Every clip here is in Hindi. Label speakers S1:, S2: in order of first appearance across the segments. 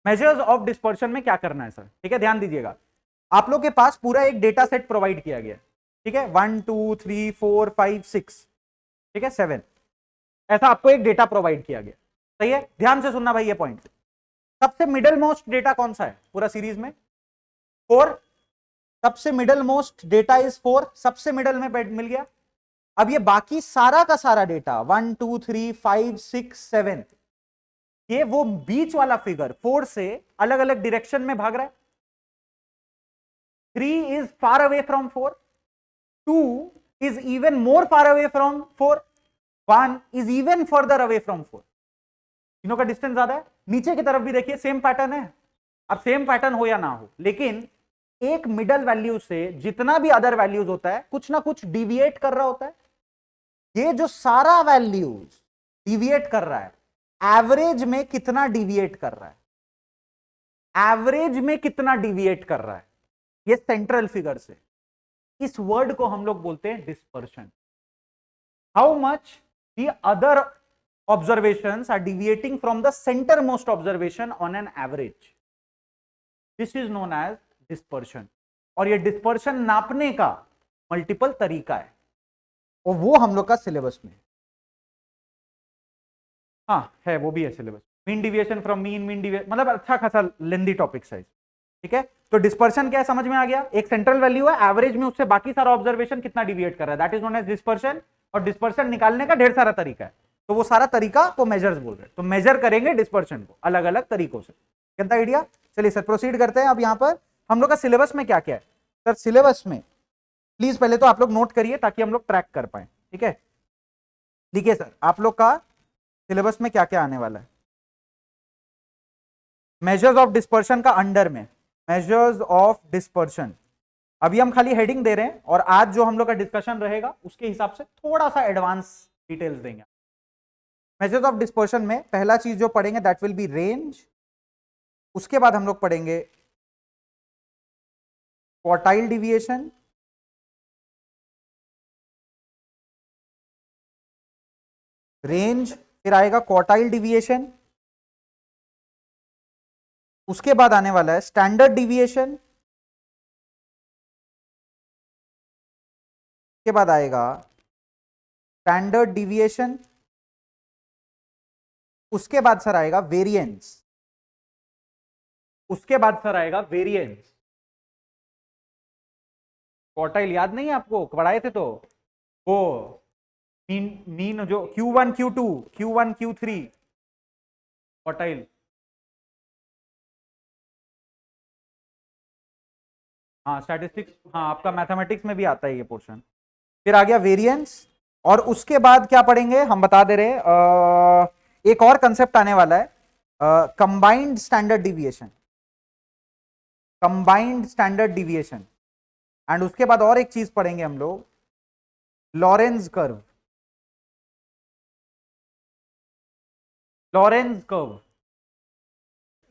S1: मेजर्स ऑफ डिस्पर्शन में क्या करना है सर, ठीक है, ध्यान दीजिएगा। आप लोग के पास पूरा एक डेटा सेट प्रोवाइड किया गया, ठीक है, 1 2 3 4 5 6, ठीक है, 7, ऐसा आपको एक डेटा प्रोवाइड किया गया, सही है। ध्यान से सुनना भाई ये पॉइंट। सबसे मिडल मोस्ट डेटा कौन सा है पूरा सीरीज में? 4। सबसे मिडल मोस्ट डेटा इज 4, सबसे मिडल में मिल गया। अब ये बाकी सारा का सारा डेटा 1 2 3 5 6 7, ये वो बीच वाला फिगर 4 से अलग अलग डायरेक्शन में भाग रहा है। 3 is far away from 4, 2 is even more far away from 4, 1 is even further away from 4। तीनों का डिस्टेंस ज्यादा है। नीचे की तरफ भी देखिए सेम पैटर्न है। अब सेम पैटर्न हो या ना हो, लेकिन एक मिडल वैल्यू से जितना भी अदर वैल्यूज होता है कुछ ना कुछ डिविएट कर रहा होता है। ये जो सारा वैल्यूज डिविएट कर रहा है, एवरेज में कितना डिविएट कर रहा है, एवरेज में कितना डिविएट कर रहा है, ये सेंट्रल फिगर से। इस वर्ड को हम लोग बोलते हैं dispersion. How much the other observations are deviating from the centermost observation on an average. This is known as dispersion. और ये डिस्पर्शन नापने का मल्टीपल तरीका है और वो हम लोग का सिलेबस में हाँ है, वो भी है syllabus. Mean deviation from mean deviation, मतलब अच्छा खासा लेंदी टॉपिक है, ठीक है। तो डिस्पर्शन क्या है समझ में आ गया। एक सेंट्रल वैल्यू है, एवरेज में उससे बाकी सारा ऑब्जर्वेशन कितना डिविएट कर रहा है, that is known as dispersion. और डिस्पर्शन निकालने का ढेर सारा तरीका है, तो वो सारा तरीका को मेजर्स बोल रहे हैं। तो मेजर करेंगे डिस्पर्शन को अलग अलग तरीकों से, कितना आइडिया। चलिए सर प्रोसीड करते हैं। अब यहाँ पर हम लोग का सिलेबस में क्या क्या है सर। सिलेबस में प्लीज पहले तो आप लोग नोट करिए ताकि हम लोग ट्रैक कर पाए, ठीक है। लिखिए सर आप लोग का सिलेबस में क्या क्या आने वाला है। मेजर्स ऑफ डिस्पर्शन का अंडर में मेजर्स ऑफ डिस्पर्शन, अभी हम खाली हेडिंग दे रहे हैं और आज जो हम लोग का डिस्कशन रहेगा उसके हिसाब से थोड़ा सा एडवांस डिटेल्स देंगे। मेजर्स ऑफ डिस्पर्शन में पहला चीज जो पढ़ेंगे दैट विल बी रेंज। उसके बाद हम लोग पढ़ेंगे क्वार्टाइल डिविएशन, रेंज, फिर आएगा क्वार्टाइल डिविएशन। उसके बाद आने वाला है स्टैंडर्ड डिविएशन, के बाद आएगा स्टैंडर्ड डिविएशन। उसके बाद सर आएगा वेरिएंस, उसके बाद सर आएगा वेरिएंस। क्वार्टाइल याद नहीं है आपको, पढ़ाए थे तो वो मीन जो Q1 Q2 Q1 Q3 quartile, हाँ स्टैटिस्टिक्स, हाँ आपका मैथमेटिक्स में भी आता है ये पोर्शन। फिर आ गया वेरिएंस और उसके बाद क्या पढ़ेंगे हम बता दे रहे एक और कंसेप्ट आने वाला है combined standard deviation, combined standard deviation. And उसके बाद और एक चीज पढ़ेंगे हम लोग Lorentz curve, Lorentz curve.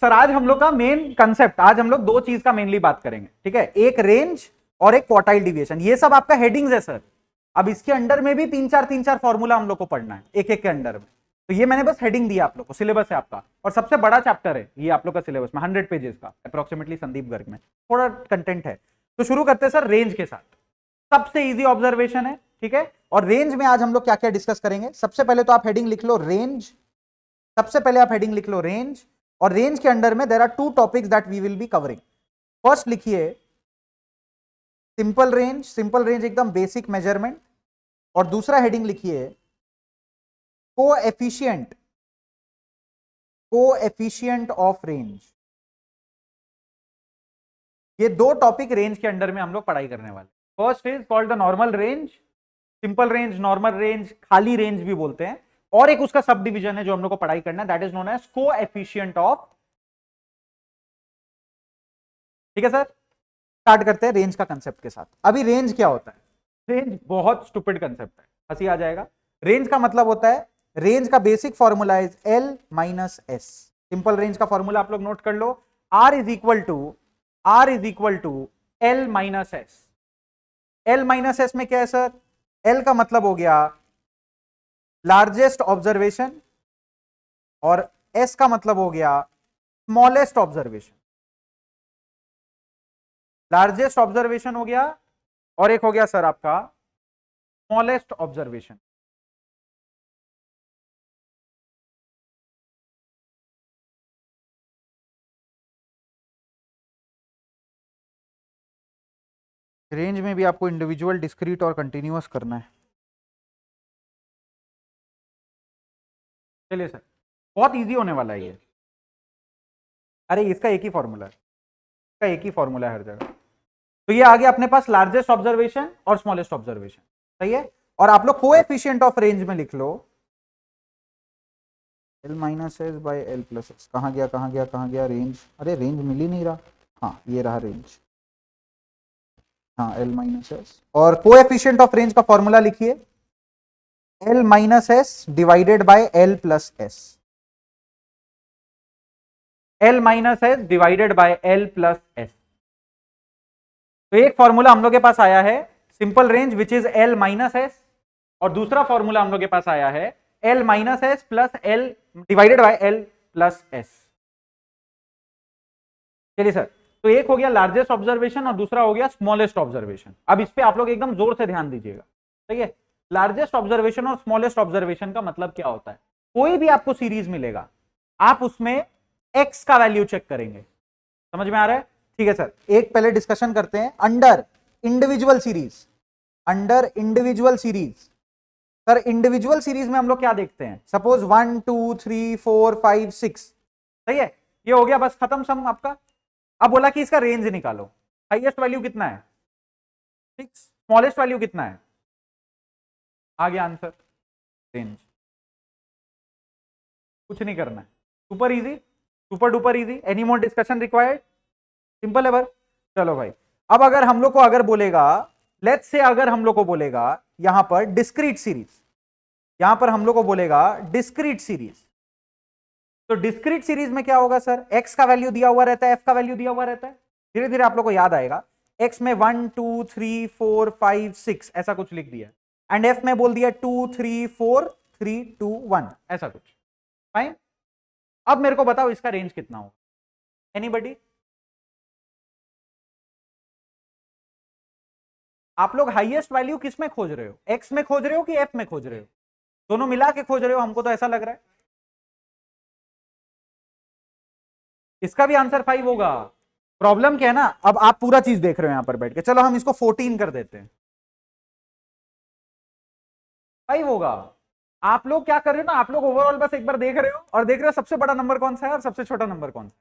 S1: Sir आज हम लोग का मेन कंसेप्ट, आज हम लोग दो चीज का मेनली बात करेंगे, ठीक है, एक रेंज और एक क्वार्टाइल डिविएशन। ये सब आपका हेडिंग्स है सर। अब इसके अंडर में भी तीन चार फॉर्मूला हम लोग को पढ़ना है एक एक के अंडर में। तो ये मैंने बस हेडिंग दी आप लोग को, सिलेबस है आपका और सबसे बड़ा चैप्टर है ये आप लोग का सिलेबस में, 100 पेजेस का अप्रोक्सीमेटली संदीप गर्ग में थोड़ा कंटेंट है। तो शुरू करते हैं सर रेंज के साथ, सबसे इजी ऑब्जर्वेशन है, ठीक है। और रेंज में आज हम लोग क्या क्या डिस्कस करेंगे। सबसे पहले तो आप हेडिंग लिख लो रेंज, सबसे पहले आप हेडिंग लिख लो रेंज। और रेंज के अंडर में there are two topics that we will be covering. First लिखिए सिंपल रेंज, सिंपल रेंज एकदम बेसिक मेजरमेंट। और दूसरा हेडिंग लिखिए कोएफिशिएंट, कोएफिशिएंट ऑफ रेंज। ये दो टॉपिक रेंज के अंडर में हम लोग पढ़ाई करने वाले। First is called the normal range, simple range, normal range, खाली रेंज भी बोलते हैं। और एक उसका सब डिवीजन है जो हम लोग को पढ़ाई करना है, that is known as coefficient of. ठीक है सर, स्टार्ट करते हैं रेंज का कंसेप्ट के साथ। अभी रेंज क्या होता है? रेंज बहुत स्टूपिड कंसेप्ट है, हंसी आ जाएगा। रेंज का मतलब होता है, रेंज का basic formula is L minus S। Simple range का फॉर्मूला आप लोग नोट कर लो, R is equal to L minus S। L minus S में क्या है सर? L का मतलब हो गया लार्जेस्ट ऑब्जर्वेशन और S का मतलब हो गया स्मॉलेस्ट ऑब्जर्वेशन, लार्जेस्ट ऑब्जर्वेशन हो गया और एक हो गया सर आपका स्मॉलेस्ट ऑब्जर्वेशन। रेंज में भी आपको इंडिविजुअल, डिस्क्रीट और कंटिन्यूअस करना है। चलिए सर, बहुत इजी होने वाला है ये। अरे इसका एक ही फॉर्मूला है, इसका एक ही फॉर्मूला है हर जगह। तो ये आ गया अपने पास लार्जेस्ट ऑब्जर्वेशन और स्मॉलेस्ट ऑब्जर्वेशन, सही है। और आप लोग कोएफिशिएंट ऑफ रेंज में लिख लो L minus S by L plus S. कहाँ गया कहाँ गया कहाँ गया रेंज? अरे रेंज मिल ही नहीं रहा। हाँ ये रहा रेंज, हाँ L माइनस एस। और कोएफिशिएंट ऑफ रेंज का फॉर्मूला लिखिए L minus S divided by L plus S. L minus S divided by L plus S. तो एक फॉर्मूला हम लोग के पास आया है simple range which is L minus S, और दूसरा फॉर्मूला हम लोग के पास आया है L minus S plus L divided by L plus S. चलिए सर, तो एक हो गया लार्जेस्ट ऑब्जर्वेशन और दूसरा हो गया स्मॉलेस्ट ऑब्जर्वेशन। अब इस पे आप लोग एकदम जोर से ध्यान दीजिएगा, ठीक है। लार्जेस्ट ऑब्जर्वेशन और स्मॉलेस्ट ऑब्जर्वेशन का मतलब क्या होता है? कोई भी आपको सीरीज मिलेगा, आप उसमें एक्स का वैल्यू चेक करेंगे। समझ में आ रहा है? ठीक है सर, एक पहले डिस्कशन करते हैं under individual series. Under individual series, sir individual series में हम लोग क्या देखते हैं? सपोज 1 2 3 4 5 6, सही है। ये हो गया, बस खत्म सम आपका। अब बोला कि इसका रेंज निकालो, हाईएस्ट वैल्यू कितना है? 6। स्मॉलेस्ट वैल्यू कितना है? आ गया आंसर, रेंज। कुछ नहीं करना है, super easy, super duper easy. Any more discussion required? Simple है बस। चलो भाई, अब अगर हम लोग को अगर बोलेगा, लेट्स से अगर हम लोग को बोलेगा यहां पर डिस्क्रीट सीरीज, यहां पर हम लोग को बोलेगा डिस्क्रीट सीरीज, तो डिस्क्रीट सीरीज में क्या होगा सर? एक्स का वैल्यू दिया हुआ रहता है, एफ का वैल्यू दिया हुआ रहता है। धीरे धीरे आप लोग को याद आएगा। एक्स में 1 2 3 4 5 6 ऐसा कुछ लिख दिया, एंड एफ में बोल दिया 2 3 4 3 2 1 ऐसा कुछ। फाइन। अब मेरे को बताओ इसका रेंज कितना होगा? एनीबडी? आप लोग हाईएस्ट वैल्यू किस में खोज रहे हो? एक्स में खोज रहे हो कि एफ में खोज रहे हो? दोनों मिला के खोज रहे हो, हमको तो ऐसा लग रहा है। इसका भी आंसर 5 होगा। प्रॉब्लम क्या है ना, अब आप पूरा चीज देख रहे हो यहां पर बैठ के, चलो हम इसको 14 कर देते हैं। 5 होगा। आप लोग क्या कर रहे हो ना, आप लोग ओवरऑल बस एक बार देख रहे हो और देख रहे हो सबसे बड़ा नंबर कौन सा है और सबसे छोटा नंबर कौन सा है।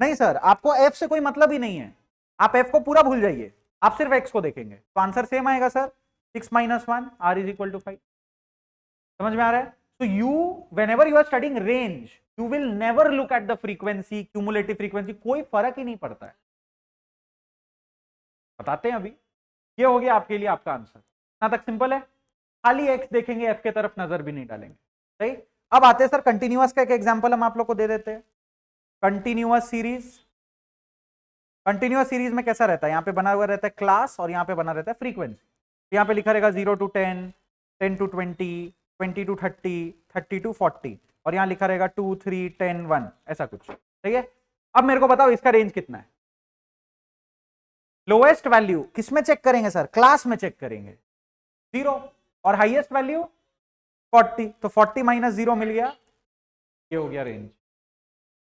S1: नहीं सर, आपको एफ से कोई मतलब ही नहीं है, आप एफ को पूरा भूल जाइए, आप सिर्फ एक्स को देखेंगे, तो आंसर सेम आएगा sir, 6 minus 1 R is equal to 5। समझ में आ रहा है? तो you whenever you are studying range, you will never look at the frequency, cumulative frequency, कोई फर्क ही नहीं पड़ता है। बताते हैं अभी। ये हो गया आपके लिए आपका आंसर, यहां तक सिंपल है। खाली एक्स देखेंगे, एफ के तरफ नजर भी नहीं डालेंगे, सही। अब आते हैं सर कंटिन्यूअस का एक एग्जांपल हम आप लोग को दे देते हैं। कंटिन्यूअस सीरीज, कंटिन्यूअस सीरीज में कैसा रहता है? यहाँ पे बना हुआ रहता है क्लास और यहाँ पे बना रहता है फ्रीक्वेंसी। यहाँ पे लिखा रहेगा 0 to 10, 10 to 20, 20 to 30, 30 to 40, और यहाँ लिखा रहेगा 2 3 10 1 ऐसा कुछ, ठीक है। अब मेरे को बताओ इसका रेंज कितना है? लोएस्ट वैल्यू किस में चेक करेंगे सर? क्लास में चेक करेंगे, 0, और हाईएस्ट वैल्यू 40, तो 40 माइनस 0 मिल गया, ये हो गया रेंज।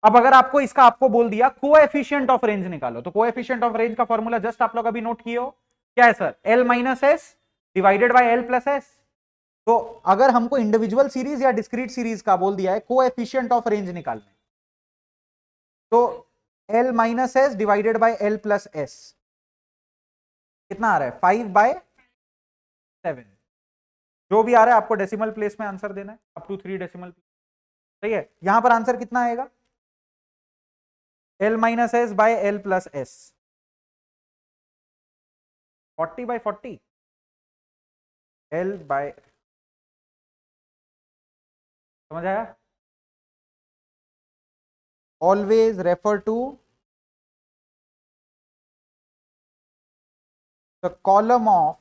S1: अब अगर आपको इसका आपको बोल दिया कोएफिशिएंट ऑफ रेंज निकालो, तो कोएफिशिएंट ऑफ रेंज का फॉर्मूला जस्ट आप लोग अभी नोट किए हो, क्या है sir? L minus S divided by L plus S. तो अगर हमको इंडिविजुअल सीरीज या डिस्क्रीट सीरीज का बोल दिया है कोएफिशिएंट ऑफ रेंज निकालने, तो L minus S divided by L plus S कितना आ रहा है? 5/7। जो भी आ रहा है आपको डेसिमल प्लेस में आंसर देना है, अप टू 3 डेसिमल, सही है। यहां पर आंसर कितना आएगा? L minus S by L plus S, 40/40 L by, समझ आया? Always refer to the column of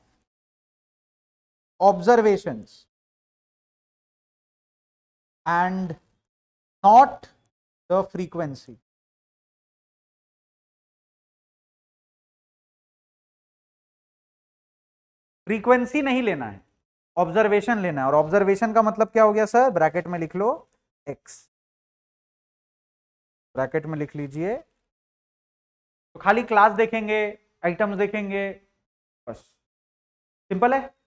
S1: observations and not the frequency. फ्रीक्वेंसी नहीं लेना है, ऑब्जर्वेशन लेना है। और ऑब्जर्वेशन का मतलब क्या हो गया सर? ब्रैकेट में लिख लो x, ब्रैकेट में लिख लीजिए। तो खाली क्लास देखेंगे, आइटम्स देखेंगे, बस सिंपल है।